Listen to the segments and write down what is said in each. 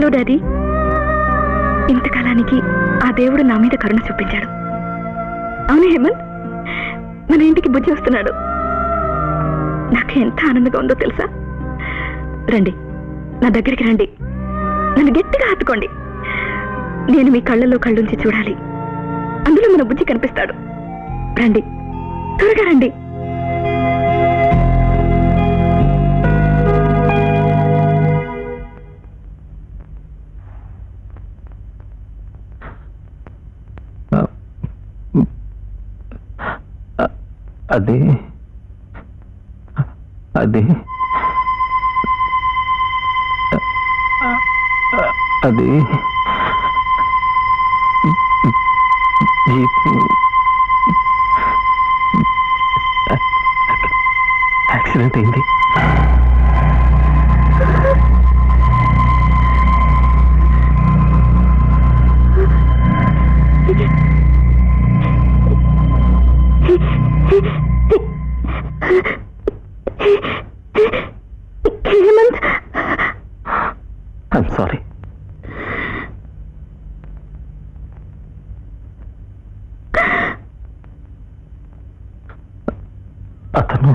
Hello daddy. ఇంతకాలానికి ఆ దేవుడు నా మీద కరుణ చూపించాడు. అవును హేమంత్, మన ఇంటికి బుజ్జి వస్తున్నాడు. నాకు ఎంత ఆనందంగా ఉందో తెలుసా? రండి, నా దగ్గరికి రండి, నన్ను గట్టిగా హత్తుకోండి. నేను మీ కళ్ళల్లో కళ్ళుంచి చూడాలి. అందులో మన బుజ్జి కనిపిస్తాడు. రండి, త్వరగా రండి. అది అది అది జీపు యాక్సిడెంట్ అయింది. Hemanth, I'm sorry. అతను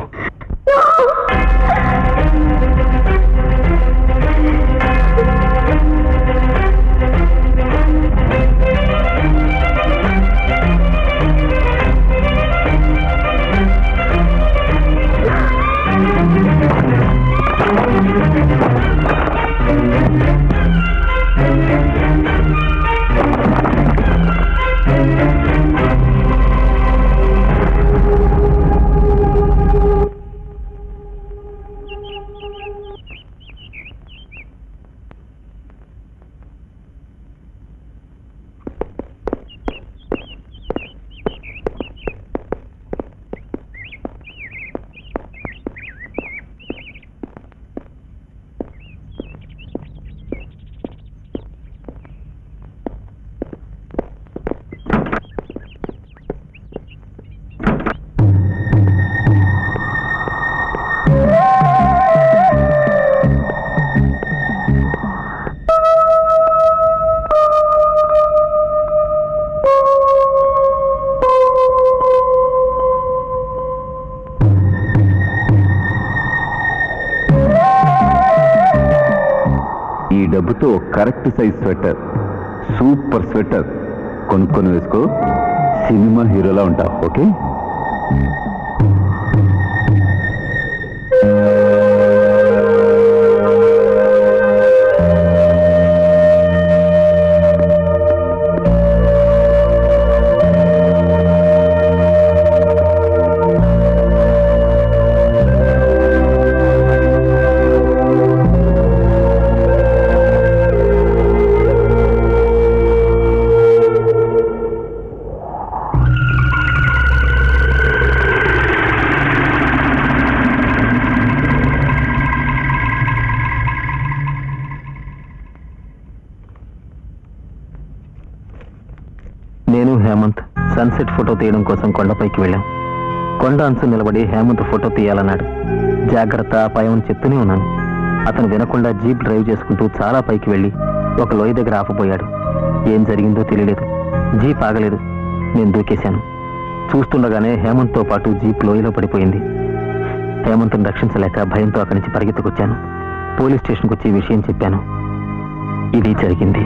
డబ్బుతో correct size sweater, super sweater కొనుక్కొని వేసుకో. సినిమా హీరోలా ఉంటావు. ఓకే? నేను హేమంత్ సన్సెట్ ఫోటో తీయడం కోసం కొండపైకి వెళ్ళాం. కొండ అంచు నిలబడి హేమంత్ ఫోటో తీయాలన్నాడు. జాగ్రత్త, అపాయం చెప్తూనే ఉన్నాను. అతను వినకుండా జీప్ డ్రైవ్ చేసుకుంటూ చాలా పైకి వెళ్ళి ఒక లోయ దగ్గర ఆపబోయాడు. ఏం జరిగిందో తెలియలేదు. జీప్ ఆగలేదు. నేను దూకేశాను. చూస్తుండగానే హేమంత్తో పాటు జీప్ లోయలో పడిపోయింది. హేమంత్ను రక్షించలేక భయంతో అక్కడి నుంచి పరిగెత్తుకొచ్చాను. పోలీస్ స్టేషన్కి వచ్చి ఈ విషయం చెప్పాను. ఇది జరిగింది.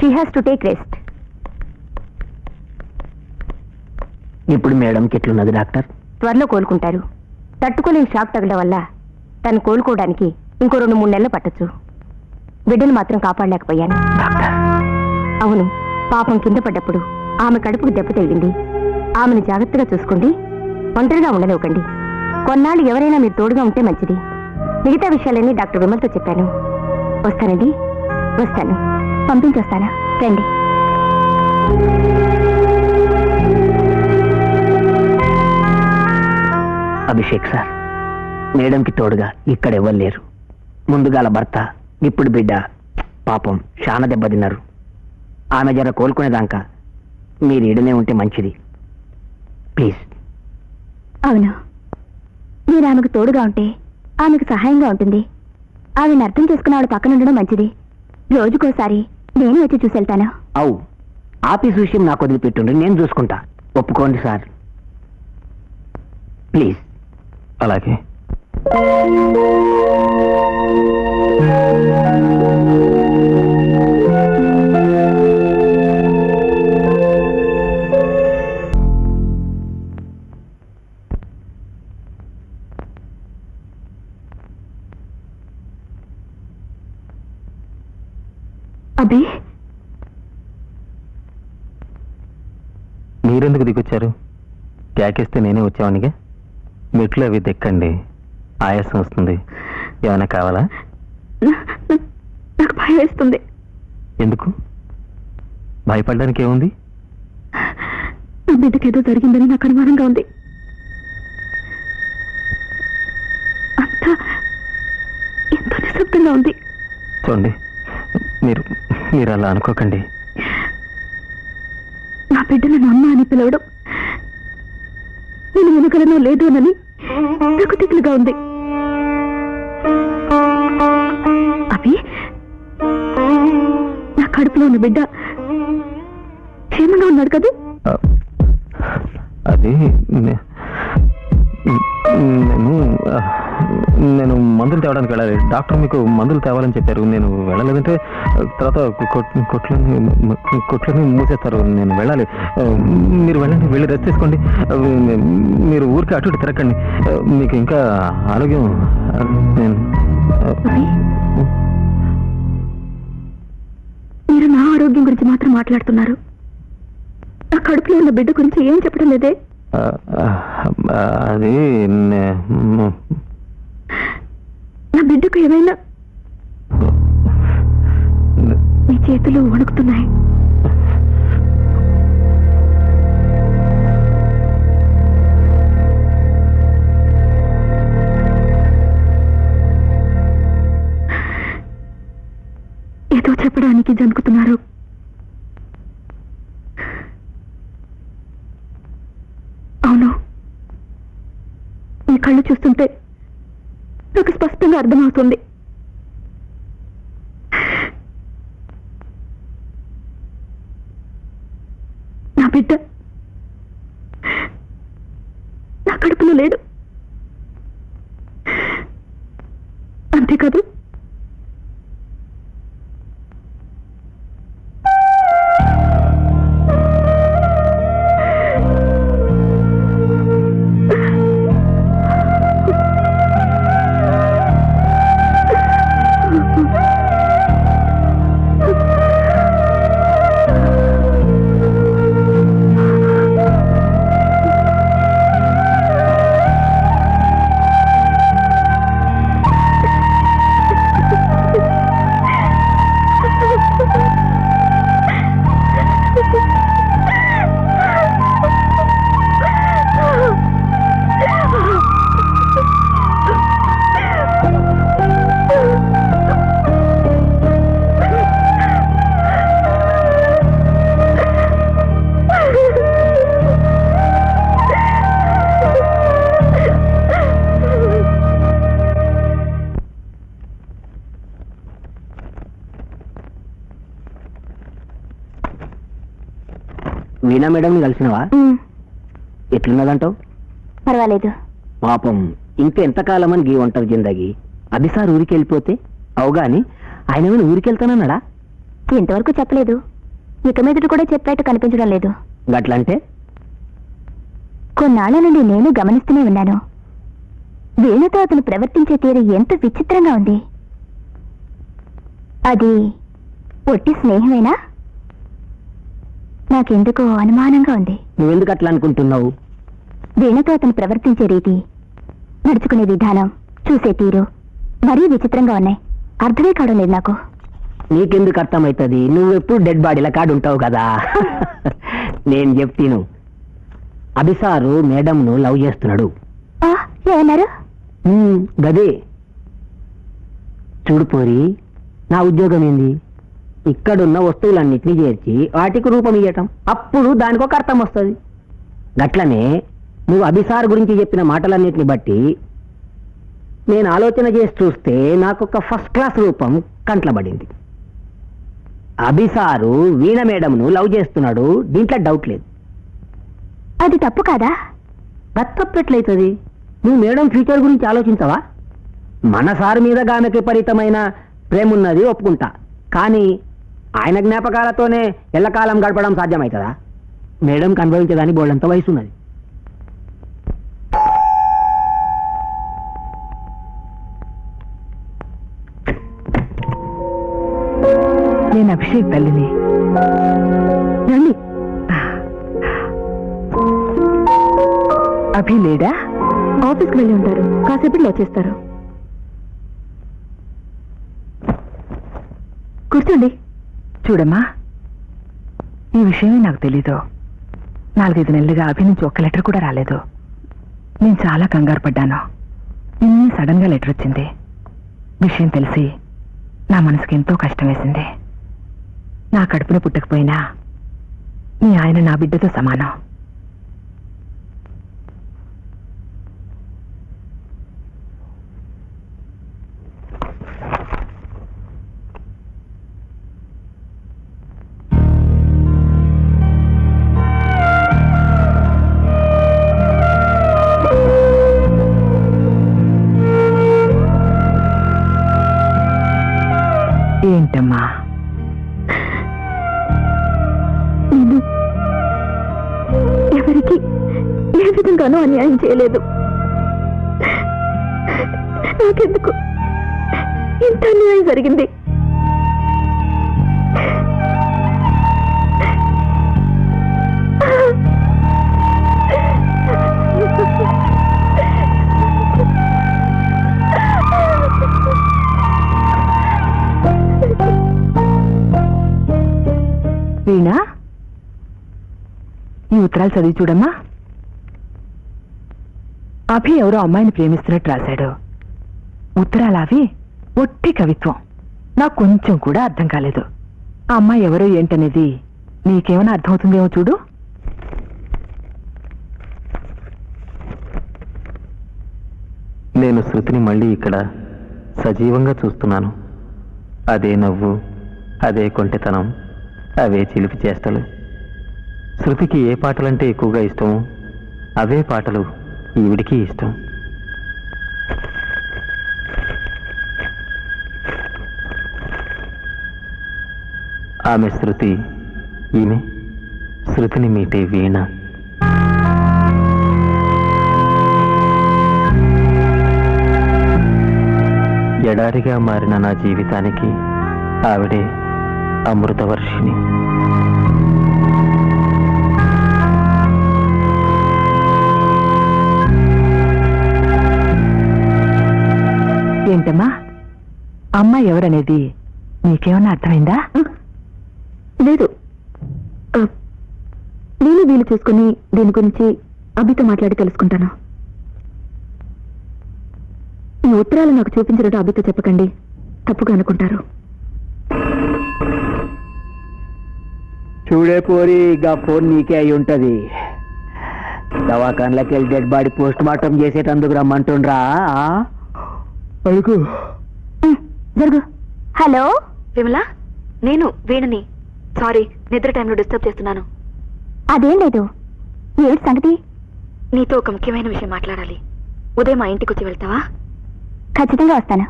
She has to take rest. ఇప్పుడు మేడంకి ఎట్లున్నది డాక్టర్? త్వరలో కోలుకుంటారు. తట్టుకోలేని షాక్ తగలడం వల్ల తను కోలుకోవడానికి ఇంకో 2-3 నెలలు పట్టొచ్చు. బిడ్డను మాత్రం కాపాడలేకపోయాను. డాక్టర్, అవును, పాపం కింద పడ్డప్పుడు ఆమె కడుపుకు దెబ్బ తగిలింది. ఆమెను జాగ్రత్తగా చూసుకోండి, ఒంటరిగా ఉండనివ్వకండి. కొన్నాళ్ళు ఎవరైనా మీరు తోడుగా ఉంటే మంచిది. మిగతా విషయాలన్నీ డాక్టర్ విమల్తో చెప్పాను. వస్తానండి, వస్తాను. పంపించొస్తానా? రండి. అభిషేక్ సార్, మేడంకి తోడుగా ఇక్కడ ఎవరు లేరు. ముందుగాల భర్త, ఇప్పుడు బిడ్డ పాపం చాలా దెబ్బతిన్నారు. ఆమె జర కోలుకునేదాకా మీరు ఈడనే ఉంటే మంచిది, ప్లీజ్. అవును, మీరు ఆమెకు తోడుగా ఉంటే ఆమెకు సహాయంగా ఉంటుంది. ఆమెను అర్థం చేసుకున్న ఆవిడ పక్కన ఉండడం మంచిది. రోజుకోసారి నేను వచ్చి చూసి వెళ్తాను. అవు, ఆఫీస్ విషయం నాకు వదిలిపెట్టుండి, నేను చూసుకుంటా. ఒప్పుకోండి సార్, ప్లీజ్. అలాగే. అబ్బే, మీరెందుకు దిగొచ్చారు? క్యాకేస్తే నేనే వచ్చావనిగా. మెట్లు అవి దెక్కండి, ఆయాసం వస్తుంది. ఏమైనా కావాలా? నాకు భయం వేస్తుంది. ఎందుకు? భయపడడానికి ఏముంది? నా బిడ్డకి ఏదో జరిగిందని నాకు అనుమానంగా ఉంది. అంతా ఎంతో నిశ్శబ్దంగా ఉంది. చూడండి, మీరు మీరు అలా అనుకోకండి. నా బిడ్డ నన్ను అమ్మ అని పిలవడం నేను వినగలనో లేదోనని నాకు దిగులుగా ఉంది. అవి నా కడుపులో ఉన్న బిడ్డ క్షేమంగా ఉన్నాడు కదా? అది నేను మందులు తేవడానికి వెళ్ళాలి. డాక్టర్ మీకు మందులు తేవాలని చెప్పారు. నేను వెళ్ళలేదంటే తర్వాత కొట్లని మూసేస్తారు. నేను వెళ్ళాలి. మీరు వెళ్ళండి, వెళ్ళి రెస్ట్ తీసుకోండి. మీరు ఊరికి అటు ఇటు తిరగండి. మీకు ఇంకా ఆరోగ్యం. నేను మీరు నా ఆరోగ్యం గురించి మాత్రం మాట్లాడుతున్నారు. నా కడుపులో ఉన్న బిడ్డ గురించి ఏం చెప్పడం లేదే? అది నా బిడ్డకు ఏమైనా? మీ చేతులు వణుకుతున్నాయి. ఏదో చెప్పడానికి జనుకుతున్నారు. అవును, ఈ కళ్ళు చూస్తుంటే నాకు స్పష్టంగా అర్థమవుతుంది. నా బిడ్డ నా కడుపులో లేడు. అంతేకాదు, వీణా మేడంని కలిసినవా? ఎట్లున్నదంటావు? పర్వాలేదు. పాపం ఇంకా ఎంతకాలమని గీ ఒంటరి జిందగి. అది సార్ ఊరికి వెళ్ళిపోతే అవుగాని ఆయన ఏమైనా ఊరికి వెళ్తానన్నాడా? ఇంతవరకు చెప్పలేదు. ఇక మీదట కూడా చెప్పేట్టు కనిపించడం లేదు. గట్లంటే కొన్నాళ్ల నుండి నేను గమనిస్తూనే ఉన్నాను. వీణతో అతను ప్రవర్తించే తీరు ఎంత విచిత్రంగా ఉంది. అది ఒట్టి స్నేహమేనా? నాకెందుకో అనుమానంగా ఉంది. నువ్వెందుకు అట్లా అనుకుంటున్నావు? వీణతో అతను ప్రవర్తించే రీతి, నడుచుకునే విధానం, చూసే తీరు మరీ విచిత్రంగా ఉన్నాయి. అర్థమే కావడం లేదు నాకు. నీకెందుకు అర్థమవుతుంది? నువ్వెప్పుడు డెడ్ బాడీల కాడు ఉంటావు కదా. నేను చెప్తాను, అభిసారు మేడంను లవ్ చేస్తున్నాడు. ఏమన్నారు? గదే. చూడు పోరి, నా ఉద్యోగం ఏంది? ఇక్కడున్న వస్తువులన్నిటినీ చేర్చి వాటికి రూపం ఇయ్యటం. అప్పుడు దానికి ఒక అర్థం వస్తుంది. గట్లనే నువ్వు అభిసార్ గురించి చెప్పిన మాటలన్నిటిని బట్టి నేను ఆలోచన చేసి చూస్తే నాకు ఒక ఫస్ట్ క్లాస్ రూపం కంట్లబడింది. అభిసారు వీణ మేడంను లవ్ చేస్తున్నాడు, దీంట్లో డౌట్ లేదు. అది తప్పు కాదా? తప్పెట్లయితుంది? నువ్వు మేడం ఫ్యూచర్ గురించి ఆలోచించవా? మన సారు మీద ఆమెకి విపరీతమైన ప్రేమ ఉన్నది ఒప్పుకుంటా, కానీ ఆయన జ్ఞాపకాలతోనే ఎల్లకాలం గడపడం సాధ్యమవుతుందా? మేడంకి అనుభవించేదానికి బోళ్ళంత వయసు ఉన్నది. నేను అభిషేక్ తల్లిని. రండి. అభి లేడా? ఆఫీస్కి వెళ్ళి ఉంటారు, కాసేపట్లో వచ్చేస్తారు. కూర్చోండి. చూడమ్మా, ఈ విషయమే నాకు తెలీదు. 4-5 నెలలుగా అభి నుంచి ఒక్క లెటర్ కూడా రాలేదు. నేను చాలా కంగారు పడ్డాను. నిన్న సడన్ గా లెటర్ వచ్చింది. విషయం తెలిసి నా మనసుకి ఎంతో కష్టం వేసింది. నా కడుపున పుట్టకపోయినా మీ ఆయన నా బిడ్డతో సమానం. ఏంటమ్మా? నేను ఎవరికి ఏ విధంగానూ అన్యాయం చేయలేదు. నాకెందుకు ఇంత అన్యాయం జరిగింది? వీణా, ఈ ఉత్తరాలు చదివి చూడమ్మా. అభి ఎవరో అమ్మాయిని ప్రేమిస్తున్నట్టు రాశాడు. ఉత్తరాలు అవి ఒట్టి కవిత్వం. నాకు కొంచెం కూడా అర్థం కాలేదు. ఆ అమ్మాయి ఎవరో ఏంటనేది నీకేమైనా అర్థమవుతుందేమో చూడు. నేను శృతిని మళ్ళీ ఇక్కడ సజీవంగా చూస్తున్నాను. అదే నవ్వు, అదే కొంటెతనం, అవే చిలిపి చేష్టలు. శృతికి ఏ పాటలంటే ఎక్కువగా ఇష్టమో అవే పాటలు ఈవిడికి ఇష్టం. ఆమె శృతి, ఈమె శృతిని మీటే వీణ. ఎడారిగా మారిన నా జీవితానికి ఆవిడే అమృతవర్షిణి. ఏంటమ్మా, అమ్మాయి ఎవరనేది నీకేమన్నా అర్థమైందా? లేదు. నేను వీలు చూసుకుని దీని గురించి అభితో మాట్లాడి తెలుసుకుంటాను. ఈ ఉత్తరాలు నాకు చూపించినట్టు అభితో చెప్పకండి, తప్పుగా అనుకుంటారు. చూడే పోరి, గా ఫోన్ నీకే అయి ఉంటది. దవాఖాన్లకి వెళ్ళి డెడ్ బాడీ పోస్ట్ మార్టం చేసేటందుకు రమ్మంటుండ్రా. అడుగు. జరుగు. హలో విమల, నేను వీణని. సారీ, నిద్ర టైంలో డిస్టర్బ్ చేస్తున్నాను. అదేం లేదు. ఏమిటి సంగతి? నీతో ఒక ముఖ్యమైన విషయం మాట్లాడాలి. ఉదయం మా ఇంటికి వచ్చి వెళ్తావా? ఖచ్చితంగా వస్తాను.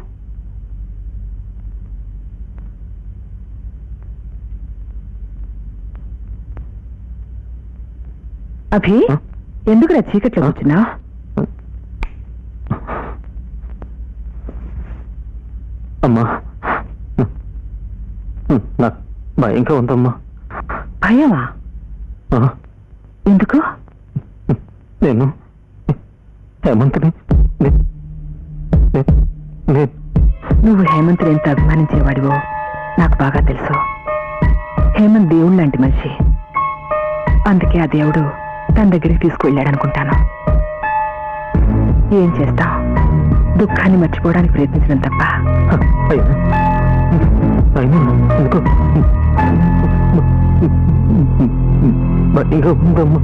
అభి ఆ? ఎందుకురా చీకట్లో కూర్చున్నావు? అమ్మా, నాకు భయంగా ఉందమ్మా. భయమా? ఆ, ఎందుకు? నేను హేమంత్ని నే- నే- నే- నువ్వు హేమంత్ని ఎంత అభిమానించేవాడివో నాకు బాగా తెలుసు. హేమంత్ దేవుడు లాంటి మనిషి. అందుకే ఆ దేవుడు తన దగ్గరికి తీసుకువెళ్ళాడనుకుంటాను. ఏం చేస్తాం, దుఃఖాన్ని మర్చిపోవడానికి ప్రయత్నించడం తప్ప. అయినా అయినా ఎందుకో భయంగా ఉందమ్మా.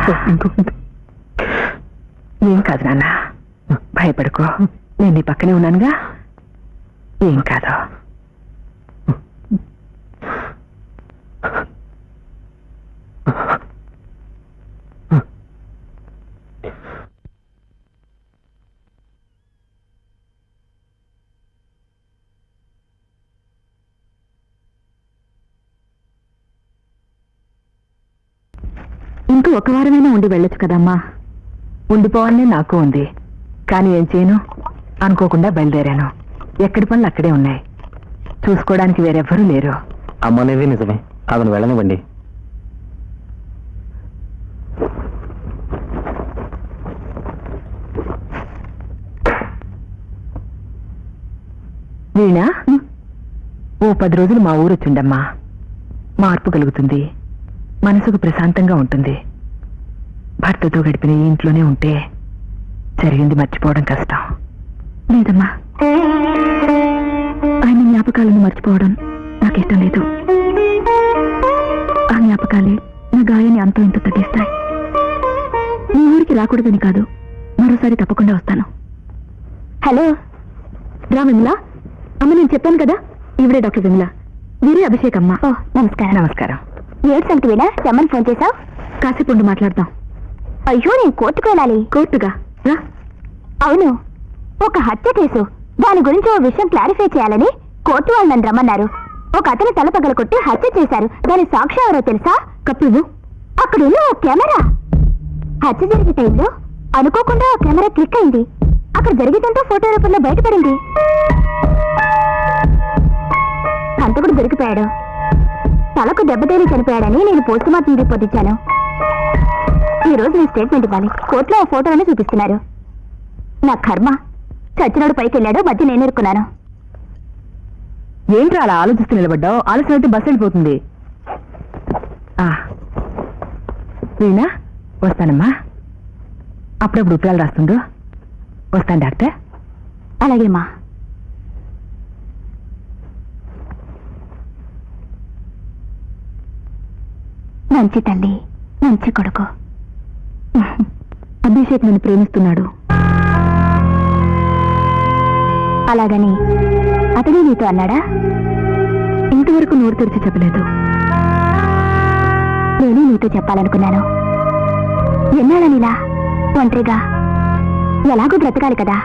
భయంగా ఉంది. ఏం కాదు నాన్న, భయపడుకో. నేను నీ పక్కనే ఉన్నానుగా. ఏం కాదు. ఇంకూ ఒక వారమైనా ఉండి వెళ్ళొచ్చు కదమ్మా. ఉండిపోవాలనే నాకు ఉంది, కానీ ఏం చేయను, అనుకోకుండా బయలుదేరాను. ఎక్కడి పనులు అక్కడే ఉన్నాయి. చూసుకోవడానికి వేరెవ్వరూ లేరు. అమ్మనేది నిజమే, ఆమెను వెళ్ళనివ్వండి. వీణా, ఓ 10 రోజులు మా ఊరొచ్చుండమ్మా. మార్పు కలుగుతుంది, మనసుకు ప్రశాంతంగా ఉంటుంది. భర్తతో గడిపిన ఈ ఇంట్లోనే ఉంటే జరిగింది మర్చిపోవడం కష్టం. లేదమ్మా, ఆయన జ్ఞాపకాలను మర్చిపోవడం నాకు ఇష్టం లేదు. ఆ జ్ఞాపకాలే నా గాయాన్ని అంతో ఇంత తగ్గిస్తాయి. నీ ఊరికి రాకూడదని కాదు, మరోసారి తప్పకుండా వస్తాను. హలో రా విమల. అమ్మ, నేను చెప్పాను కదా, ఈవిడే డాక్టర్ విమల, వీరే అభిషేక్ అమ్మ. నమస్కారం. నమస్కారం. ఏడు సంగతి వినా, రమ్మని ఫోన్ చేశావు? కాసేపు ఉండి మాట్లాడదాం. అయ్యో, నేను కోర్టుకు వెళ్ళాలి. కోర్టుగా? రా. అవును, ఒక హత్య కేసు, దాని గురించి ఓ విషయం క్లారిఫై చేయాలని కోర్టు వాళ్ళు నన్ను రమ్మన్నారు. ఒక అతను తల పగల కొట్టి హత్య చేశారు. దాని సాక్షి ఎవరో తెలుసా? కప్పు. అక్కడ ఉన్న ఓ కెమెరా. హత్య జరిగే టైంలో అనుకోకుండా ఆ కెమెరా క్లిక్ అయింది. అక్కడ జరిగేదంతా ఫోటో రూపంలో బయటపడింది. హంతకుడు దొరికిపోయాడు. తలకు దెబ్బతేలి చనిపోయాడని నేను పోస్ట్ మార్టం రిపోర్ట్ ఇచ్చాను. ఈ రోజు నేను స్టేట్మెంట్ ఇవ్వాలి. కోర్టులో ఆ ఫోటోలను చూపిస్తున్నారు. నా కర్మ, చచ్చినోడు పైకి వెళ్ళాడు, మధ్య నేను ఇరుక్కున్నాను. ఏంట్రా అలా ఆలోచిస్తూ నిలబడ్డావు? ఆలస్యం అయితే బస్సు వెళ్ళిపోతుంది. వీణా, వస్తానమ్మా. అప్పుడప్పుడు ఉత్తరాలు రాస్తుండు. వస్తాను డాక్టర్. అలాగేమ్మా. మంచి తల్లి, మంచి కొడుకు. అభిషేక్ నన్ను ప్రేమిస్తున్నాడు. అలాగని అతనే నీతో అన్నాడా? ఇంతవరకు నోరు తెరిచి చెప్పలేదు. నేను నీతో చెప్పాలనుకున్నాను. ఎన్నాళ్ళనిలా ఒంటరిగా ఎలాగో బ్రతకాలి కదా.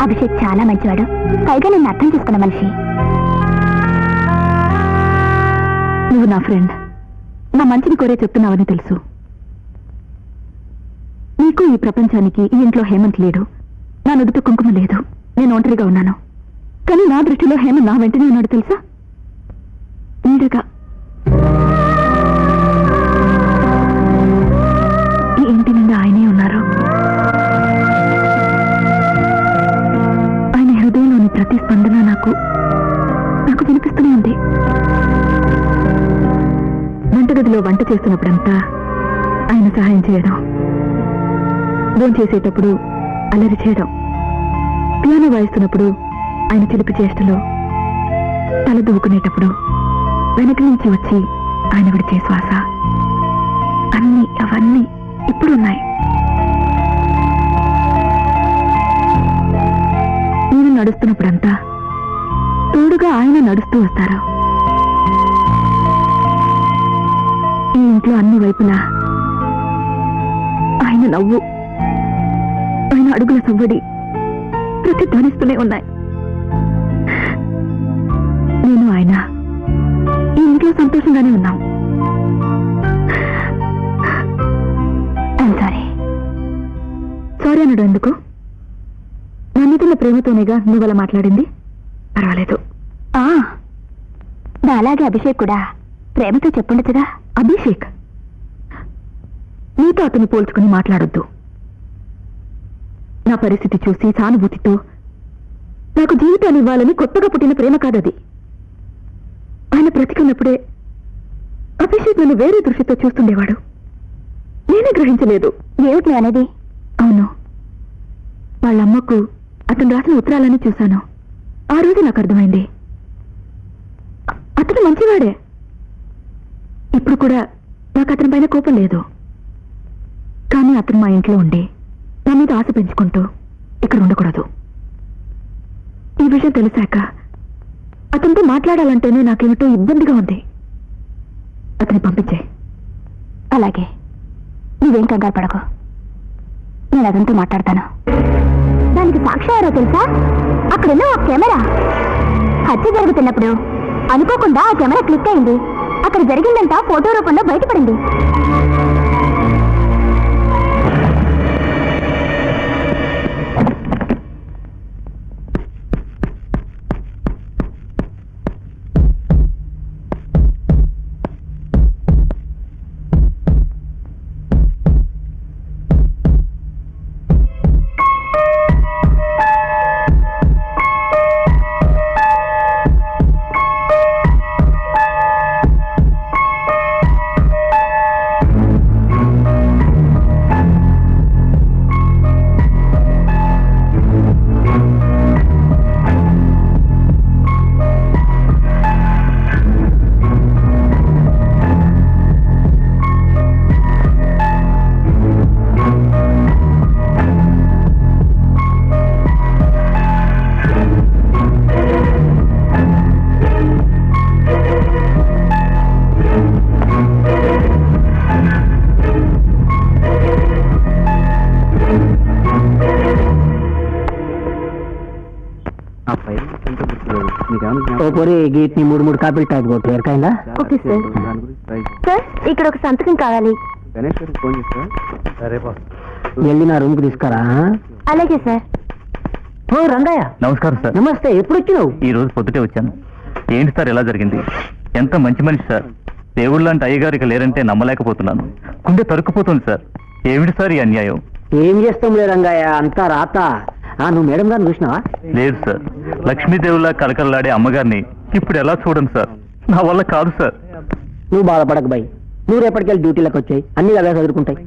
అభిషేక్ చాలా మంచివాడు, పైగా నిన్ను అర్థం చేసుకున్న మనిషి. నువ్వు నా ఫ్రెండ్, నా మంచిని కోరే చెప్తున్నావని తెలుసు. నీకు ఈ ప్రపంచానికి ఈ ఇంట్లో హేమంత్ లేడు. నా నుదుట కుంకుమ లేదు. నేను ఒంటరిగా ఉన్నాను. కానీ నా దృష్టిలో హేమంత్ నా వెంటనే ఉన్నాడు తెలుసా? నీడగా. ఈ ఇంటి నిండా ఆయనే ఉన్నారు. ఆయన హృదయంలోని ప్రతి స్పందన నాకు వినిపిస్తూనే ఉంది. వంటగదిలో వంట చేస్తున్నప్పుడంతా ఆయన సహాయం చేయడం, భోంచేసేటప్పుడు అల్లరి చేయడం, పియానో వాయిస్తున్నప్పుడు ఆయన చిలిపి చేష్టలో, తల దూకునేటప్పుడు వెనక నుంచి వచ్చి ఆయన విడిచే శ్వాస, అవన్నీ ఇప్పుడున్నాయి. నేను నడుస్తున్నప్పుడంతా తోడుగా ఆయన నడుస్తూ వస్తారు. ఈ ఇంట్లో అన్ని వైపులా ఆయన నవ్వు, ఆయన అడుగుల సవ్వడి ప్రతిధ్వనిస్తూనే ఉన్నాయి. నేను ఆయన ఈ ఇంట్లో సంతోషంగానే ఉన్నాం. సారీ సారీ అనడు ఎందుకు? నా మీద ప్రేమతోనేగా నువ్వు అలా మాట్లాడింది. పర్వాలేదు. అలాగే అభిషేక్ కూడా ప్రేమతో చెప్పుండచ్చుగా. అభిషేక్ నీతో అతన్ని పోల్చుకుని మాట్లాడొద్దు. నా పరిస్థితి చూసి సానుభూతితో నాకు జీవితాన్ని ఇవ్వాలని కొత్తగా పుట్టిన ప్రేమ కాదది. ఆయన బ్రతికున్నప్పుడే అభిషేక్ నన్ను వేరే దృష్టితో చూస్తుండేవాడు. నేనే గ్రహించలేదు. ఏమిటి అనేది? అవును, వాళ్ళమ్మకు అతను రాసిన ఉత్తరాలని చూశాను. ఆ రోజు నాకు అర్థమైంది అతను మంచివాడే. ఇప్పుడు కూడా నాకు అతని పైన కోపం లేదు. కానీ అతను మా ఇంట్లో ఉండి నా మీద ఆశ పెంచుకుంటూ ఇక్కడ ఉండకూడదు. ఈ విషయం తెలిసాక అతనితో మాట్లాడాలంటేనే నాకేమిటో ఇబ్బందిగా ఉంది. అతన్ని పంపించే. అలాగే, నువ్వేం కంగారు పడకు, నేను అతనితో మాట్లాడతాను. దానికి సాక్షి ఎవరో తెలుసా? అక్కడున్న ఒక కెమెరా హత్య జరుగుతున్నప్పుడు అనుకోకుండా ఆ కెమెరా క్లిక్ అయింది. అక్కడ జరిగిందంతా ఫోటో రూపంలో బయటపడింది. గీట్ని 3 కాపీలు టైప్ కొట్టు. ఎరకైందా? Okay sir. సార్, ఇక్కడ ఒక సంతకం కావాలి. వెళ్ళి నా రూమ్ కి తీసుకురా. అలాగే సార్. ఓ రంగయ్య, నమస్కారం సార్. నమస్తే. ఎప్పుడు వచ్చినావు? ఈ రోజు పొద్దుటే వచ్చాను. ఏంటి సార్ ఎలా జరిగింది? ఎంత మంచి మనిషి సార్. దేవుళ్ళ లాంటి అయ్యగారు ఇక లేరంటే నమ్మలేకపోతున్నాను. గుండె తరుక్కుపోతుంది సార్. ఏమిటి సార్ ఈ అన్యాయం? ఏం చేస్తాంలే రంగయ్య, అంతా రాత. నువ్వు మేడం గారిని చూసినావా? లేదు సార్. లక్ష్మీదేవులా కలకలలాడే అమ్మగారిని ఇప్పుడు ఎలా చూడండి సార్? నా వల్ల కాదు సార్. నువ్వు బాధపడక బాయ్, నువ్వు రేపటికెళ్ళి డ్యూటీలకు వచ్చాయి, అన్ని అవే చదువుకుంటాయి.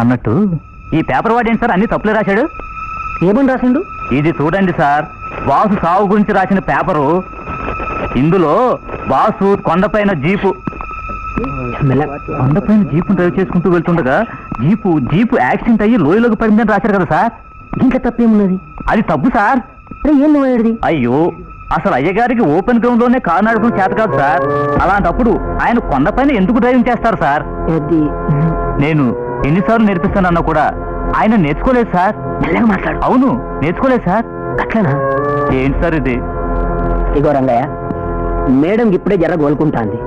అన్నట్టు ఈ పేపర్ వాడేంటి సార్? అన్ని తప్పులే రాశాడు. ఏమని రాసిండు? ఇది చూడండి సార్, వాసు సావు గురించి రాసిన పేపరు. ఇందులో వాసు కొండపైన జీపు డ్రైవ్ చేసుకుంటూ వెళ్తుండగా జీపు యాక్సిడెంట్ అయ్యి లోయలోకి పడిందని రాశారు కదా సార్. ఇంకా తప్పేమున్నది? అది తప్పు సార్. ఏం నువ్వు? అయ్యో, అసలు అయ్యగారికి ఓపెన్ గ్రౌండ్ లోనే కారు నడపడం చేత కాదు సార్. అలాంటప్పుడు ఆయన కొండపైన ఎందుకు డ్రైవింగ్ చేస్తారు సార్? నేను ఎన్నిసార్లు నేర్పిస్తానన్నా కూడా ఆయన నేర్చుకోలేదు సార్. మాట్లాడు. అవును, నేర్చుకోలేదు సార్. అట్లనా? ఏంటి సార్ ఇది? ఇగో రంగయ్య, మేడం ఇప్పుడే జర కోలుకుంటాంది.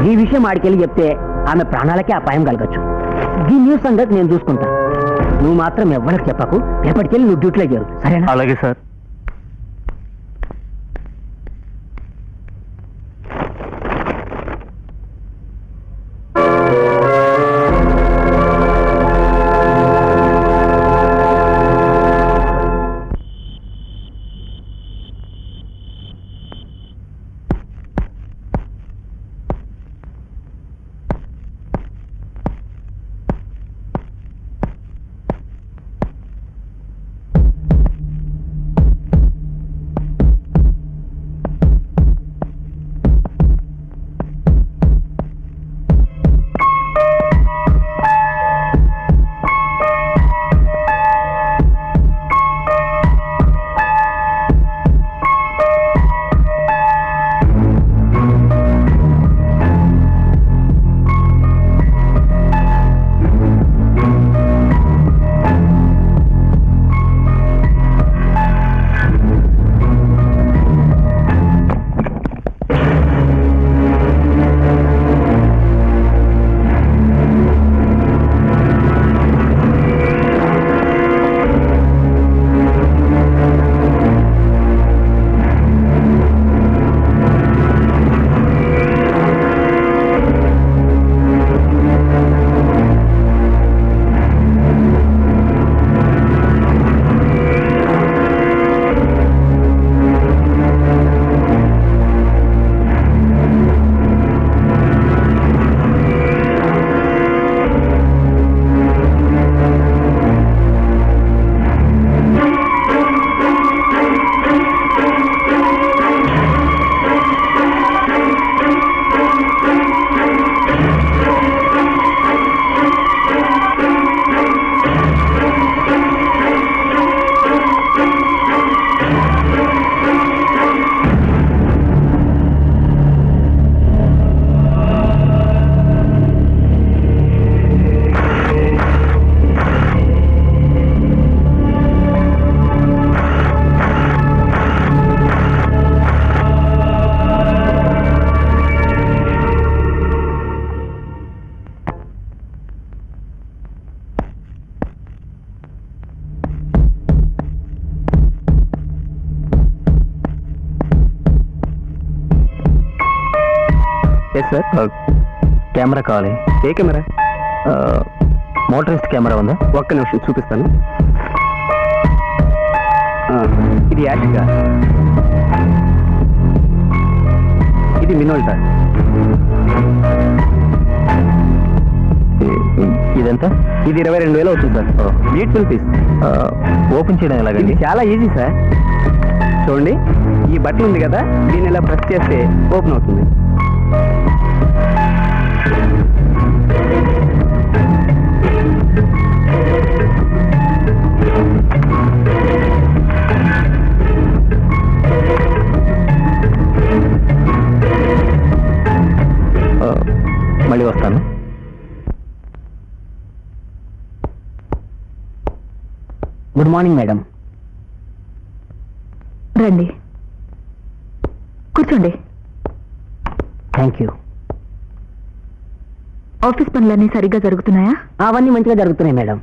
ఈ విషయం ఆడికెళ్ళి చెప్తే ఆమె ప్రాణాలకే అపాయం కలగచ్చు. ఈ న్యూస్ సంగతి నేను చూసుకుంటా. నువ్వు మాత్రం ఎవరికి చెప్పకు. రేపటికెళ్ళి నువ్వు డ్యూటీలో చేరు, సరేనా? అలాగే సార్. సార్ కెమెరా కావాలి. ఏ కెమెరా? మోటరిస్ట్ కెమెరా ఉందా? ఒక్క నిమిషం చూపిస్తాను. ఇది యాషికా, ఇది మినోల్టా. ఇదెంత? ఇది 22,000 అవుతుంది సార్. Beautiful piece. ఓపెన్ చేయడం ఇది ఎలాగండి? చాలా ఈజీ సార్. చూడండి, ఈ బటన్ ఉంది కదా, దీన్ని ఇలా ప్రెస్ చేస్తే ఓపెన్ అవుతుంది. మళ్ళీ వస్తాను. Good morning madam. రండి, కూర్చోండి. Thank you. ఆఫీస్ పనులన్నీ సరిగ్గా జరుగుతున్నాయా? అవన్నీ మంచిగా జరుగుతున్నాయి మేడం.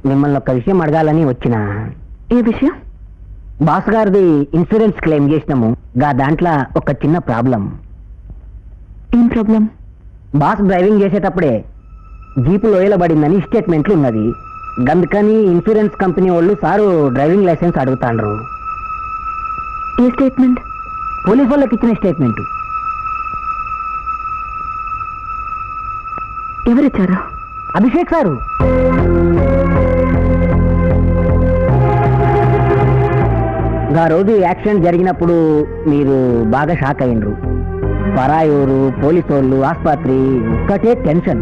మిమ్మల్ని ఒక విషయం అడగాలని వచ్చిన. ఏ విషయం? బాస్ గారిది ఇన్సూరెన్స్ క్లెయిమ్ చేసినాము. దాంట్లో ఒక చిన్న ప్రాబ్లం. ఏం ప్రాబ్లం? బాస్ డ్రైవింగ్ చేసేటప్పుడే జీపు లోయలో పడిందని స్టేట్మెంట్లు ఉన్నది. అందుకని ఇన్సూరెన్స్ కంపెనీ వాళ్ళు సారు డ్రైవింగ్ లైసెన్స్ అడుగుతాండ్రు. ఏ స్టేట్మెంట్? పోలీస్ వాళ్ళకి ఇచ్చిన స్టేట్మెంట్. ఎవరిచ్చారు? అభిషేక్ సారు. ఆ రోజు యాక్సిడెంట్ జరిగినప్పుడు మీరు బాగా షాక్ అయ్యిండ్రు. పరాయూరు, పోలీసు వాళ్ళు, ఆసుపత్రి, ఒక్కటే టెన్షన్.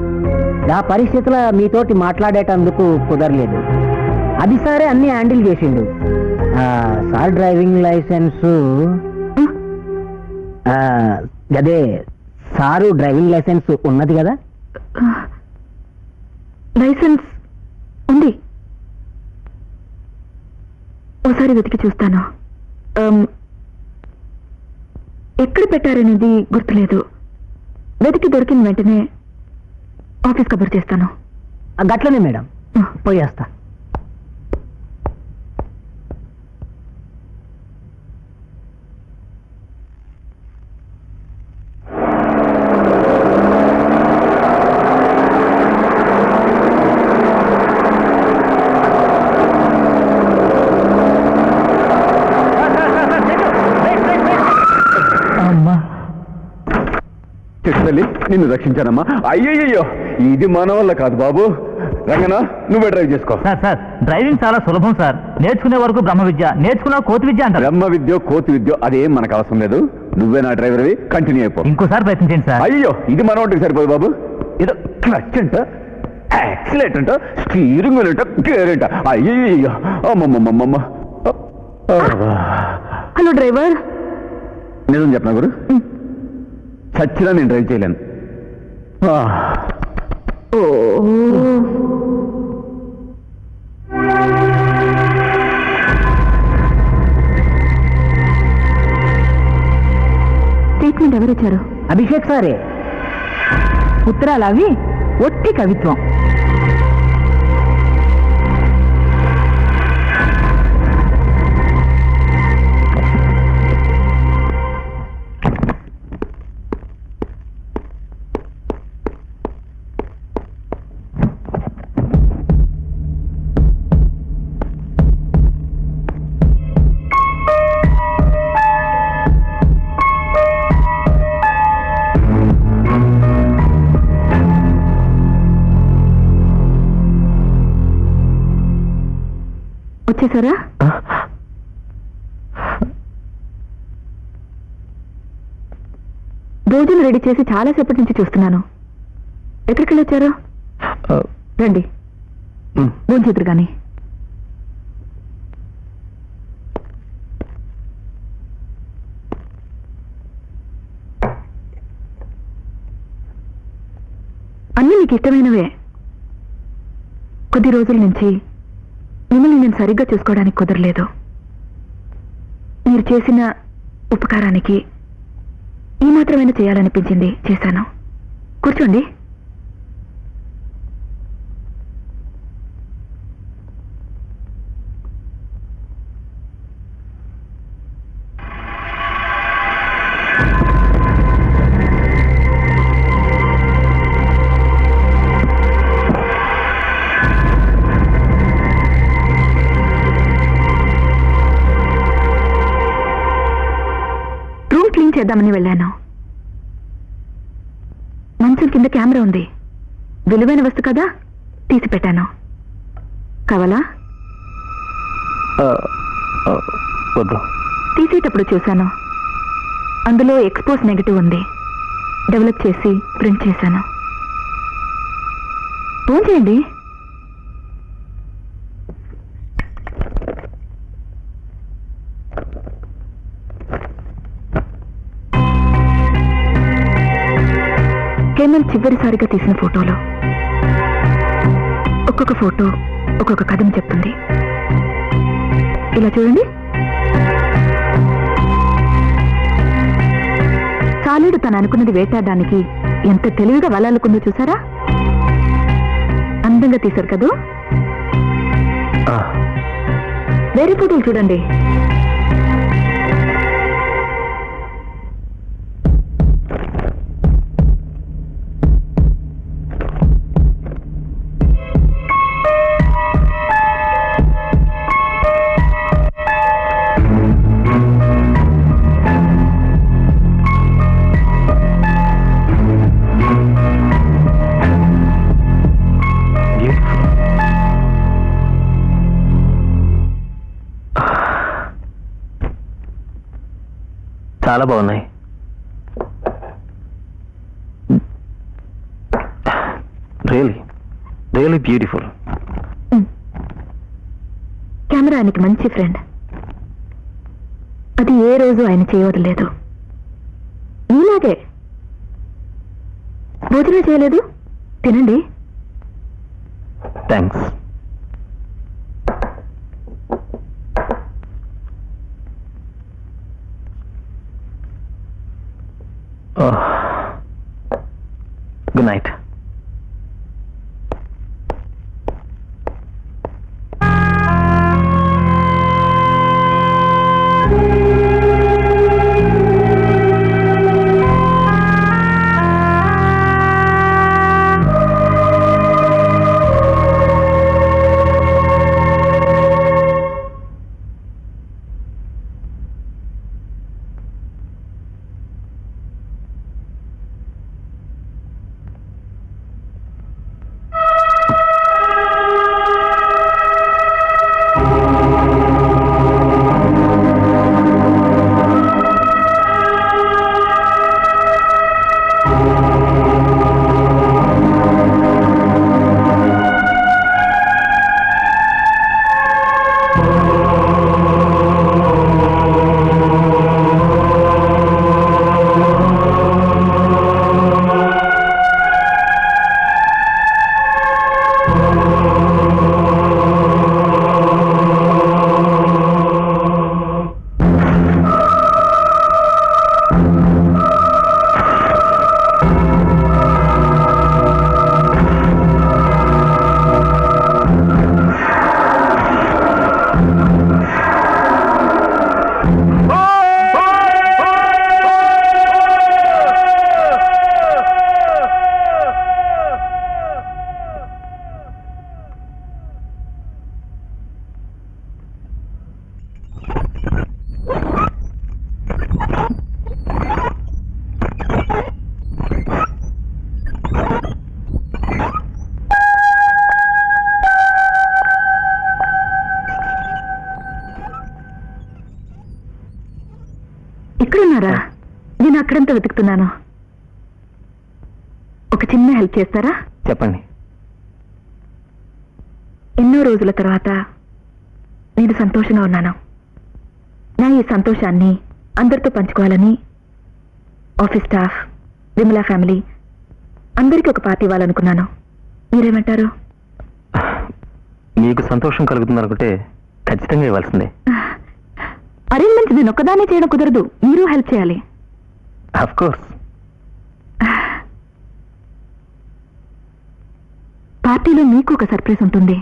ఆ పరిస్థితుల్లో మీతోటి మాట్లాడేటందుకు కుదరలేదు. అది సారే అన్ని హ్యాండిల్ చేసిండు. సార్ డ్రైవింగ్ లైసెన్స్ అదే సారు డ్రైవింగ్ లైసెన్స్ ఉన్నది కదా? లైసెన్స్ ఉంది. ఓసారి వెతికి చూస్తాను. ఎక్కడ పెట్టారనేది గుర్తులేదు. వెతికి దొరికిన వెంటనే ఆఫీస్ కబర్ చేస్తాను. గట్లనే మేడం, పోయేస్తా. చెట్టుతల్లి, నిన్ను రక్షించానమ్మా. అయ్యయ్యో, ఇది మన వల్ల కాదు బాబు. రంగనా, నువ్వే డ్రైవ్ చేసుకో. సార్ డ్రైవింగ్ చాలా సులభం సార్. నేర్చుకునే వరకు బ్రహ్మ విద్య, నేర్చుకున్న కోతి విద్య అంటారు. బ్రహ్మ విద్యో కోతి విద్యో అదేం మనకు అవసరం లేదు. నువ్వే నా డ్రైవర్వి, కంటిన్యూ అయిపో. ఇంకోసారి ప్రయత్నించండి సార్. అయ్యో, ఇది మన ఒంటికి సరిపోదు బాబు. ఏదో క్లచ్ అంట, యాక్సిలేట్ అంట, స్టీరింగ్ అంట, గేర్ అంట. అయ్యయ్యో, అమ్మమ్మమ్మమ్మ. Hello driver. నిజం చెప్పనా గురు, చచ్చినా నేను డ్రైవ్ చేయలేను. స్టేట్మెంట్ ఎవరిచ్చారు? అభిషేక్ సారే. ఉత్తరాలు అవి ఒట్టి కవిత్వం. వచ్చేసారా? భోజనం రెడీ చేసి చాలాసేపటి నుంచి చూస్తున్నాను. ఎక్కడికి వెళ్ళొచ్చారు? రండి, భోంచేతురు కానీ. అన్నీ మీకు ఇష్టమైనవే. కొద్ది రోజుల నుంచి మిమ్మల్ని నేను సరిగ్గా చూసుకోవడానికి కుదరలేదు. మీరు చేసిన ఉపకారానికి ఈ మాత్రమైనా చేయాలనిపించింది, చేశాను. కూర్చోండి. చేద్దామని వెళ్ళాను. మంచం కింద కెమెరా ఉంది. విలువైన వస్తు కదా, తీసి పెట్టాను. కావాలా? వద్దు. తీసేటప్పుడు చూశాను, అందులో ఎక్స్పోజ్ నెగటివ్ ఉంది. డెవలప్ చేసి ప్రింట్ చేశాను. ఫోన్ చేయండి. హేమంత్ చివరిసారిగా తీసిన ఫోటోలో ఒక్కొక్క ఫోటో ఒక్కొక్క కథను చెప్తుంది. ఇలా చూడండి. సాలీడు తను అనుకున్నది వేటాడడానికి ఎంత తెలివిగా వలాలకుందో చూసారా? అందంగా తీశారు కదూ. వేరే ఫోటోలు చూడండి. చాలా బాగున్నాయి. Really beautiful. కెమెరా ఆయనకి మంచి ఫ్రెండ్. అది ఏ రోజు ఆయన చేయవదలేదు. మీలాగే భోజనం చేయలేదు, తినండి. థ్యాంక్స్. Good night. ఇక్కడున్నారా? నేను అక్కడంతా వెతుకుతున్నాను. ఒక చిన్న హెల్ప్ చేస్తారా? చెప్పండి. ఎన్నో రోజుల తర్వాత నేను సంతోషంగా ఉన్నాను. నా ఈ సంతోషాన్ని అందరితో పంచుకోవాలని ఆఫీస్ స్టాఫ్, విమలా ఫ్యామిలీ అందరికీ ఒక పార్టీ ఇవ్వాలనుకున్నాను. మీరేమంటారు? మీకు సంతోషం కలుగుతుందనుకుంటే ఖచ్చితంగా ఇవ్వాల్సిందే. అరేంజ్మెంట్స్ నేను ఒక్కదానే చేయడం కుదరదు, మీరు హెల్ప్ చేయాలి. Of course. పార్టీలో మీకు ఒక సర్ప్రైజ్ ఉంటుంది.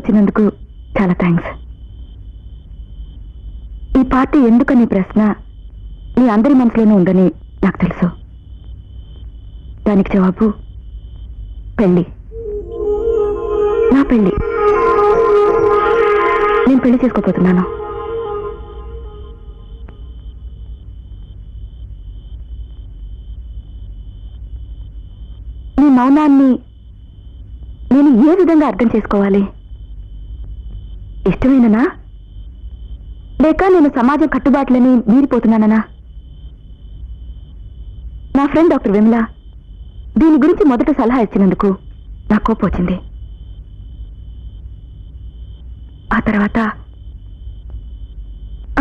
వచ్చినందుకు చాలా థ్యాంక్స్. ఈ పార్టీ ఎందుకని ప్రశ్న మీ అందరి మనసులోనూ ఉందని నాకు తెలుసు. దానికి జవాబు పెళ్ళి. నా పెళ్ళి. నేను పెళ్లి చేసుకోబోతున్నాను. నీ మౌనాన్ని నేను ఏ విధంగా అర్థం చేసుకోవాలి? ఇష్టమేననా లేక నేను సమాజం కట్టుబాట్లని మీరిపోతున్నాననా? నా ఫ్రెండ్ డాక్టర్ విమల దీని గురించి మొదట సలహా ఇచ్చినందుకు నాకు కోపం వచ్చింది. ఆ తర్వాత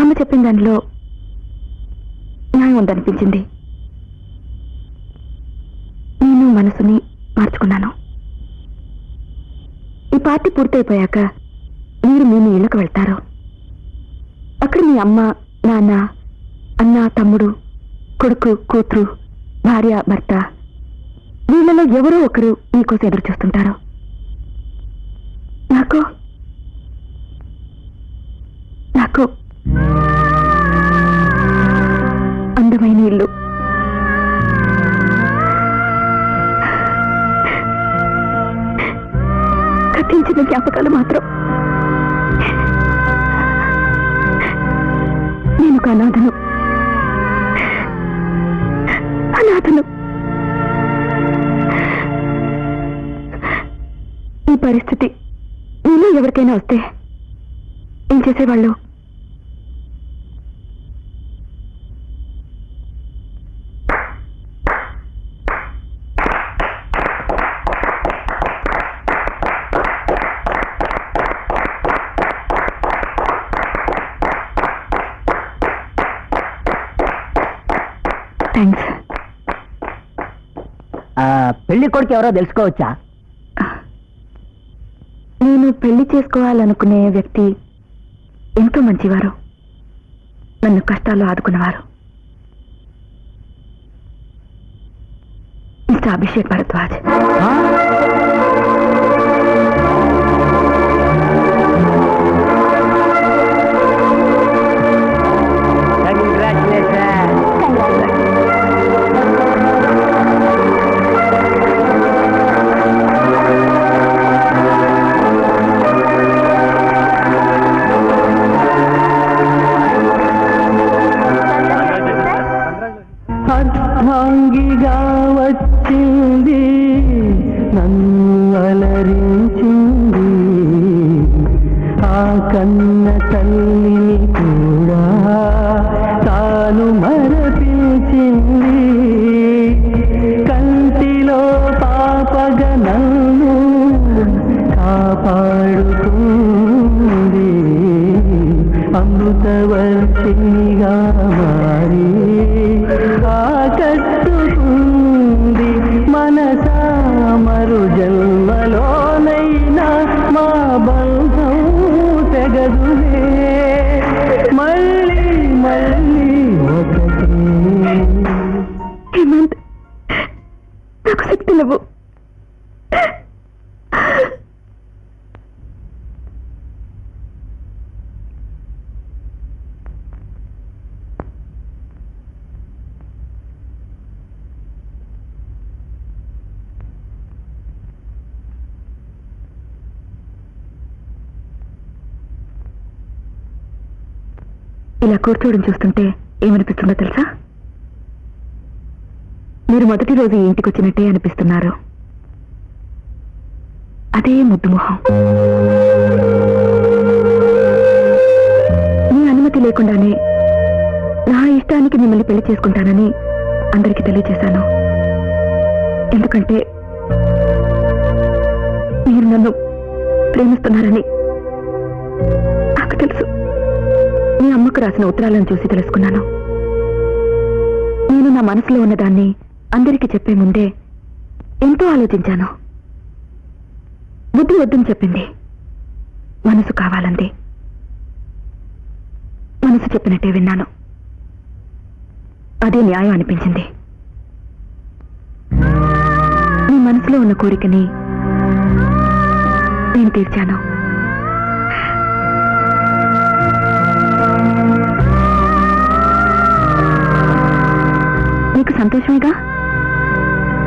ఆమె చెప్పిన దానిలో న్యాయం ఉందనిపించింది. నేను మనసుని మార్చుకున్నాను. ఈ పార్టీ పూర్తయిపోయాక మీరు మీ ఇళ్లకు వెళ్తారు. అక్కడ మీ అమ్మ, నాన్న, అన్న, తమ్ముడు, కొడుకు, కూతురు, భార్య, భర్త వీళ్ళలో ఎవరో ఒకరు మీకోసం ఎదురు చూస్తుంటారు. నాకు అందమైన ఇల్లు, కథించిన జ్ఞాపకాలు మాత్రం. నేను ఒక అనాథను. ఈ పరిస్థితి మీలో ఎవరికైనా వస్తే ఏం చేసేవాళ్ళు? థ్యాంక్స్. పెళ్లి కొడుకు ఎవరో తెలుసుకోవచ్చా? నేను పెళ్లి చేసుకోవాలనుకునే వ్యక్తి ఎంతో మంచివారు, నన్ను కష్టాల్లో ఆదుకున్నవారు. మిస్టర్ అభిషేక్ భరద్వాజ్. అర్ధాంగిగా వచ్చింది, నన్ను అలరించింది, ఆ కన్న తల్లిని కూడా తాను మరపించింది. కంటిలో పాపగా నన్ను కాపాడుతుంది, అమృతవర్షినిగా మారి ఆకట్టుకుంది. మనసా మరు జన్మలోనైనా మా బంధం తెగదులే, మళ్ళీ మళ్ళీ ఒకటే. హేమంత్, నాకు శక్తి లేవు. ఇలా కూర్చోవడం చూస్తుంటే ఏమనిపిస్తుందో తెలుసా? మీరు మొదటి రోజు ఈ ఇంటికి వచ్చినట్టే అనిపిస్తున్నారు. అదే ముద్దు మొహం. మీ అనుమతి లేకుండానే నా ఇష్టానికి మిమ్మల్ని పెళ్లి చేసుకుంటానని అందరికీ తెలియజేశాను. ఎందుకంటే మీరు నన్ను ప్రేమిస్తున్నారని నాకు తెలుసు. మీ అమ్మకు రాసిన ఉత్తరాలను చూసి తెలుసుకున్నాను. నేను నా మనసులో ఉన్నదాన్ని అందరికీ చెప్పే ముందే ఎంతో ఆలోచించాను. బుద్ధి వద్దని చెప్పింది, మనసు కావాలంది. మనసు చెప్పినట్టే విన్నాను. అదే న్యాయం అనిపించింది. మీ మనసులో ఉన్న కోరికని నేను తీర్చాను. నీకు సంతోషమేగా?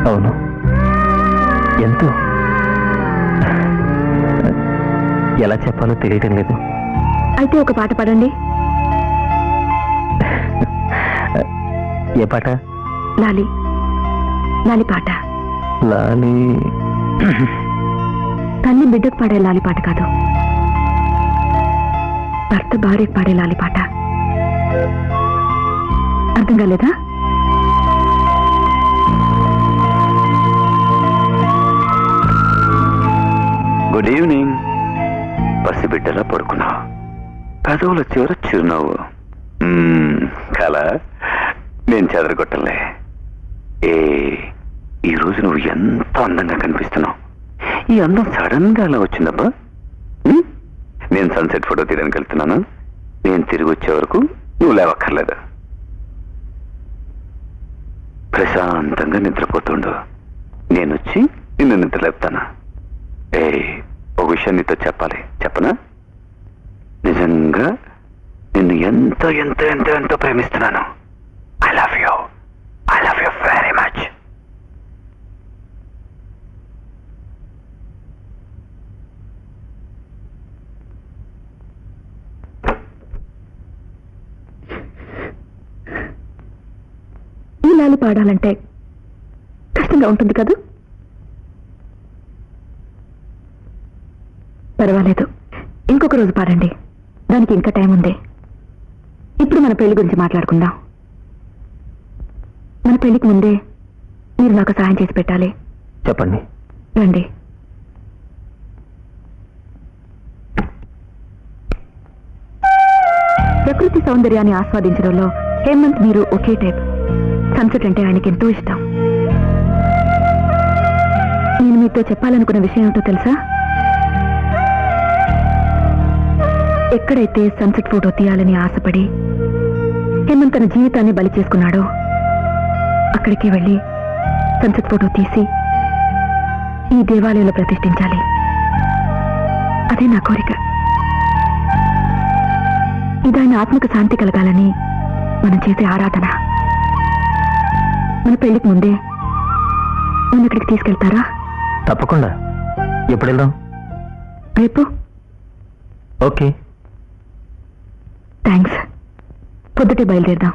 అవును, ఎంతో. ఎలా చెప్పాలో తెలియటం లేదు. అయితే ఒక పాట పాడండి. ఏ పాట? లాలి, లాలి పాట. లాలి. తల్లి బిడ్డకు పాడే లాలి పాట కాదు, భర్త భార్యకు పాడే లాలి పాట. అర్థం కాలేదా? Good evening. పసిబిడ్డలా పడుకున్నావు, పెదవుల చివర చిరునవ్వు. కళ నేను చెదరగొట్టలే. ఈ రోజు నువ్వు ఎంత అందంగా కనిపిస్తున్నావు. ఈ అందం సడన్ గా అలా వచ్చిందబ్బా. నేను సన్సెట్ ఫోటో తీయడానికి వెళ్తున్నాను. నేను తిరిగి వచ్చే వరకు నువ్వు లేవక్కర్లేదు. ప్రశాంతంగా నిద్రపోతుండు. నేను వచ్చి నిన్ను నిద్ర లేపుతాను. ఒక విషయం నీతో చెప్పాలి, చెప్పనా? నిజంగా నిన్ను ఎంతో ఎంతో ఎంతో ఎంతో ప్రేమిస్తున్నాను. I love you very much. ఈ లాలి పాడాలంటే కష్టంగా ఉంటుంది కదా? పర్వాలేదు, ఇంకొక రోజు పాడండి. దానికి ఇంకా టైం ఉంది. ఇప్పుడు మన పెళ్లి గురించి మాట్లాడుకుందాం. మన పెళ్లికి ముందే మీరు నాకు సహాయం చేసి పెట్టాలి. చెప్పండి. రండి. ప్రకృతి సౌందర్యాన్ని ఆస్వాదించడంలో హేమంత్ మీరు ఒకే టైప్. సన్సెట్ అంటే ఆయనకి ఎంతో ఇష్టం. నేను మీతో చెప్పాలనుకున్న విషయం ఏమిటో తెలుసా? ఎక్కడైతే సన్సెట్ ఫోటో తీయాలని ఆశపడి హేమంత్ తన జీవితాన్ని బలి చేసుకున్నాడో అక్కడికి వెళ్ళి సన్సెట్ ఫోటో తీసి ఈ దేవాలయంలో ప్రతిష్ఠించాలి. అదే నా కోరిక. ఇది ఆయన ఆత్మకు శాంతి కలగాలని మనం చేసే ఆరాధన. మన పెళ్లికి ముందే నన్ను ఇక్కడికి తీసుకెళ్తారా? తప్పకుండా. ఎప్పుడు వెళ్దాం? రేపు. ఓకే. థ్యాంక్స్. పొద్దుటే బయలుదేరదాం.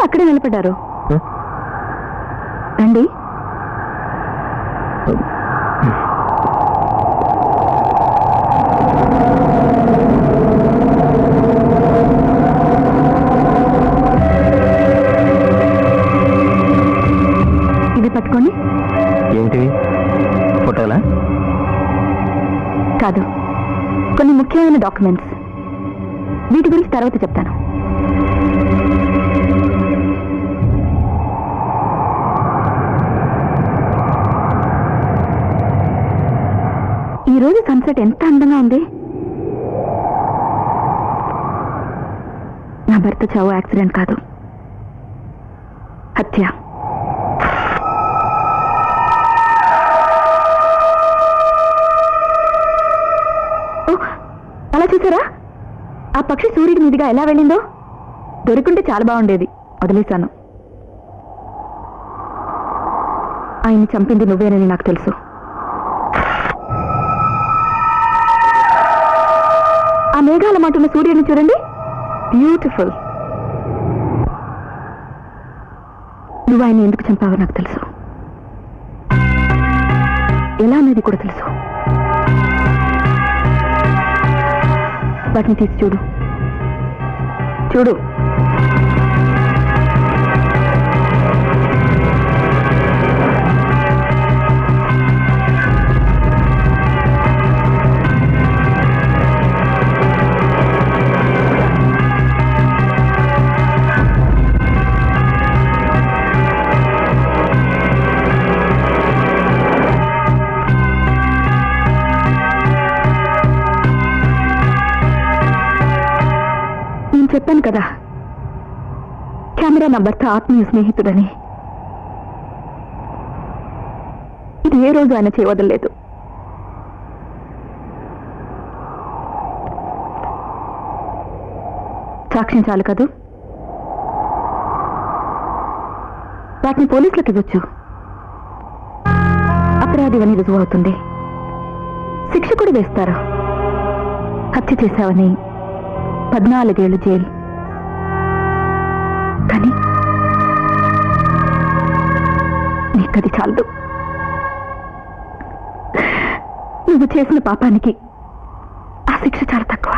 అక్కడే నిలబడ్డారు. రండి. ఇది పట్టుకోండి. ఏమిటివి? ఫోటోలా? కాదు, కొన్ని ముఖ్యమైన డాక్యుమెంట్స్. వీటి గురించి తర్వాత చెప్తాను. ఈ రోజు సన్సెట్ ఎంత అందంగా ఉంది. నా భర్త చావు యాక్సిడెంట్ కాదు, హత్య. అలా చూసారా? ఆ పక్షి సూర్యుడి మీదుగా ఎలా వెళ్ళిందో. దొరికింటే చాలా బాగుండేది, వదిలేశాను. ఆయన్ని చంపింది నువ్వేనని నాకు తెలుసు. ఆ మేఘాల మాటున్న సూర్యుడిని చూడండి, బ్యూటిఫుల్. నువ్వు ఆయన ఎందుకు చంపావో నాకు తెలుసు. ఎలా అనేది కూడా తెలుసు. వాటిని తీసి చూడు. చూడు. చెప్పాను కదా, కెమెరా నా భర్త ఆత్మీయ స్నేహితుడని. ఇది ఏ రోజు ఆయన చేయవదలేదు. సాక్ష్యం చాలు కదూ, వాటిని పోలీసులకు ఇవ్వచ్చు. అపరాధివని రుజువు అవుతుంది, శిక్ష కూడా వేస్తారు. హత్య చేశావని 14 ఏళ్ళు జైలు. కానీ నీకది చాలదు. నువ్వు చేసిన పాపానికి ఆ శిక్ష చాలా తక్కువ.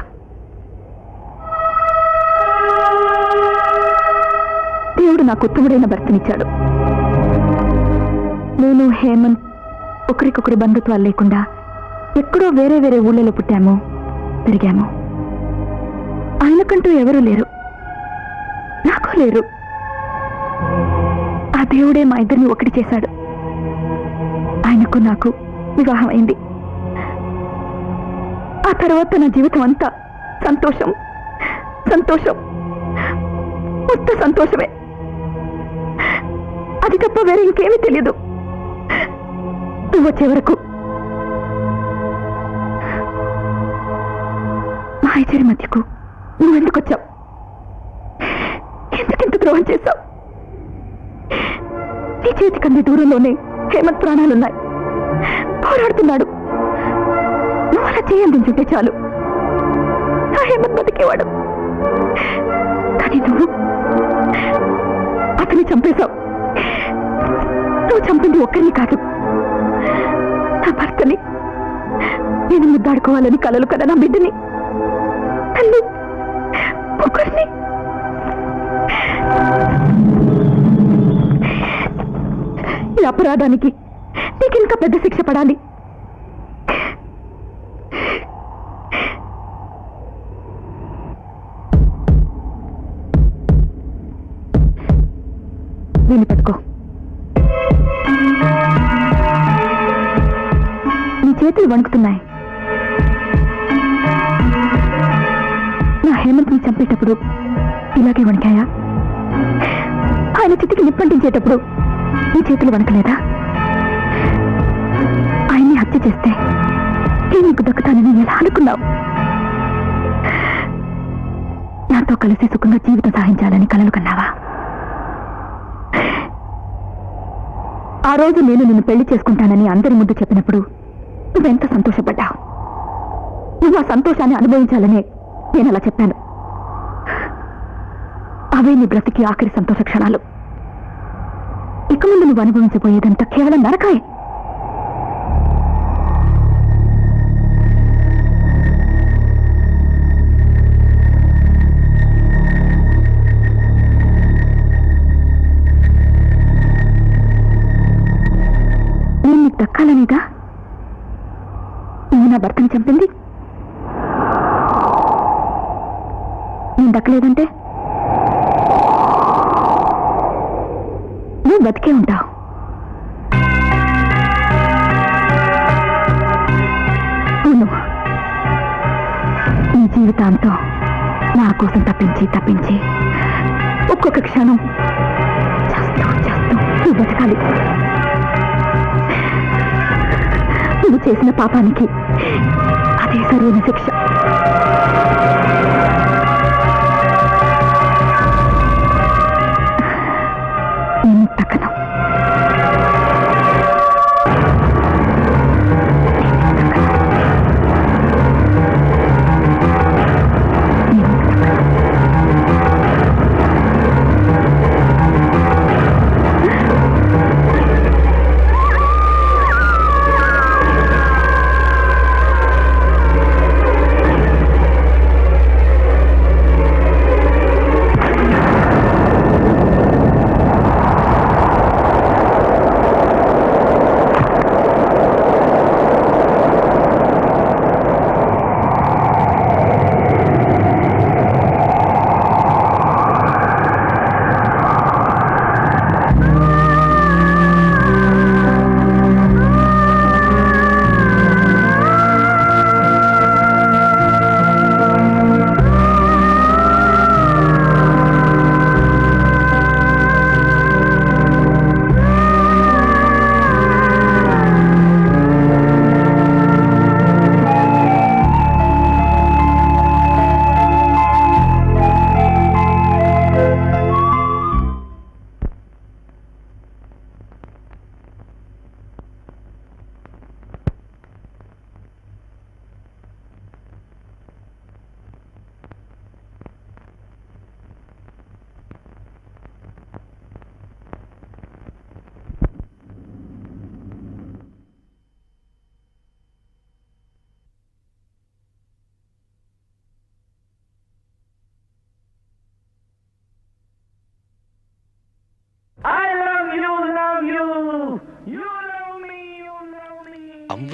దేవుడు నాకు ఉత్తముడైన భర్తనిచ్చాడు. నేను హేమంత్ ఒకరికొకరి బంధుత్వాలు లేకుండా ఎక్కడో వేరే వేరే ఊళ్ళలో పుట్టాము, పెరిగాము. ఆయనకంటూ ఎవరూ లేరు, నాకు లేరు. ఆ దేవుడే మా ఇద్దరిని ఒకటి చేశాడు. ఆయనకు నాకు వివాహం అయింది. ఆ తర్వాత నా జీవితం అంతా సంతోషం, సంతోషం, మొత్తం సంతోషమే. అది తప్ప వేరే ఇంకేమీ తెలియదు. నువ్వు వచ్చే వరకు మా ఇద్దరి మధ్యకు నువ్వెందుకు వచ్చావు? ఎందుకింత ద్రోహం చేశావు? నీ చేతి కంది దూరంలోనే హేమంత్ ప్రాణాలున్నాయి, పోరాడుతున్నాడు. నువ్వు అలా చేయందించుంటే చాలు, నా హేమంత్ బతికేవాడు. కానీ నువ్వు అతన్ని చంపేశావు. నువ్వు చంపింది ఒక్కరిని కాదు, నా భర్తని. నేను ముద్దాడుకోవాలని కలలు కదా నా బిడ్డని, తల్లి ఒకరిని. ఈ అపరాధానికి నీకు ఇంకా పెద్ద శిక్ష పడాలి. దీన్ని పట్టుకో. నీ చేతులు వణుకుతున్నాయి. నా హేమంత్ని చంపేటప్పుడు ఇలాగే వణికాయా? ఆయన చితికి నిప్పంటించేటప్పుడు నీ చేతులు వణకలేదా? ఆయన్ని హత్య చేస్తే నేను నీకు దక్కుతానని ఎలా అనుకున్నావు? నాతో కలిసి సుఖంగా జీవితం సాగించాలని కలలు కన్నావా? ఆ రోజు నేను నిన్ను పెళ్లి చేసుకుంటానని అందరి ముందు చెప్పినప్పుడు నువ్వెంత సంతోషపడ్డావు. నువ్వు ఆ సంతోషాన్ని అనుభవించాలనే నేను అలా చెప్పాను. అవే నీ బ్రతికి ఆఖరి సంతోష క్షణాలు. ఇక ముందు నువ్వు అనుభవించబోయేదంతా కేవలం నరకాయే. నేను నీకు దక్కాలనేగా నువ్వు నా భర్తని చంపింది. నేను దక్కలేదంటే నువ్వు బతికే ఉంటావు. అవును, నీ జీవితాంతం నా కోసం తప్పించి ఒక్కొక్క క్షణం చేస్తూ నువ్వు బతకాలి. నువ్వు చేసిన పాపానికి అదే సరైన శిక్ష. నేను తగ్గను.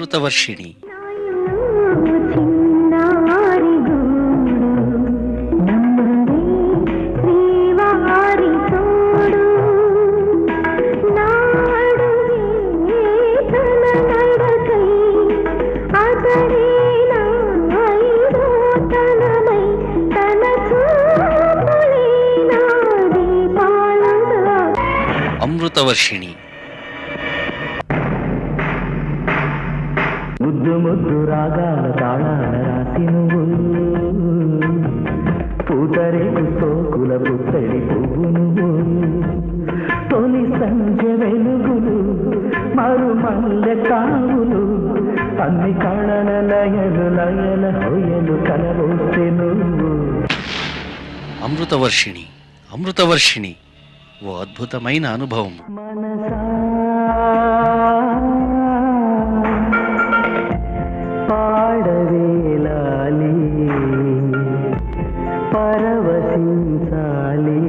అమృతవర్షిణి చిన్నారి గూడు నమ్మరే శ్రీవారి తోడు నాడుగే తన నడకై అతడే నాయుడు తనమై తన చూపులే నా దీపాలుగా అమృతవర్షిణి ముద్దు ముద్దు రాగాల తాళాల రాసి నువ్వు పూతరేకు సోకుల పుత్తడి పువ్వు నువ్వు తొలి సంజ వెలుగులు మరుమల్లె కావులు అన్ని కళల లయలు లయల హొయలు కలవోస్తే నువ్వు అమృతవర్షిణి అమృతవర్షిణి ఓ అద్భుతమైన అనుభవం మనసా పాడవేలాలి పరవశించాలి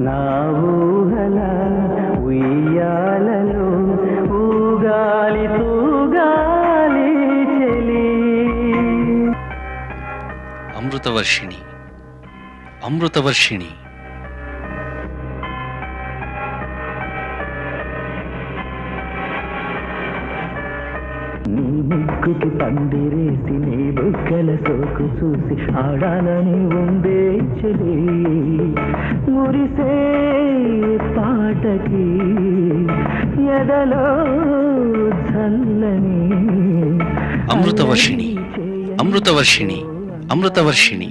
నా ఊహల ఉయ్యాలలో ఊగాలి తూగాలి చెలి అమృతవర్షిణి అమృతవర్షిణి నీ ముక్కుకి పందిరేసి నీ బుగ్గల సోకు చూసి ఆడాలని ఉందే చెలి మురిసే పాటకి ఎదలో చల్లని అమృతవర్షిణి అమృతవర్షిణి అమృతవర్షిణి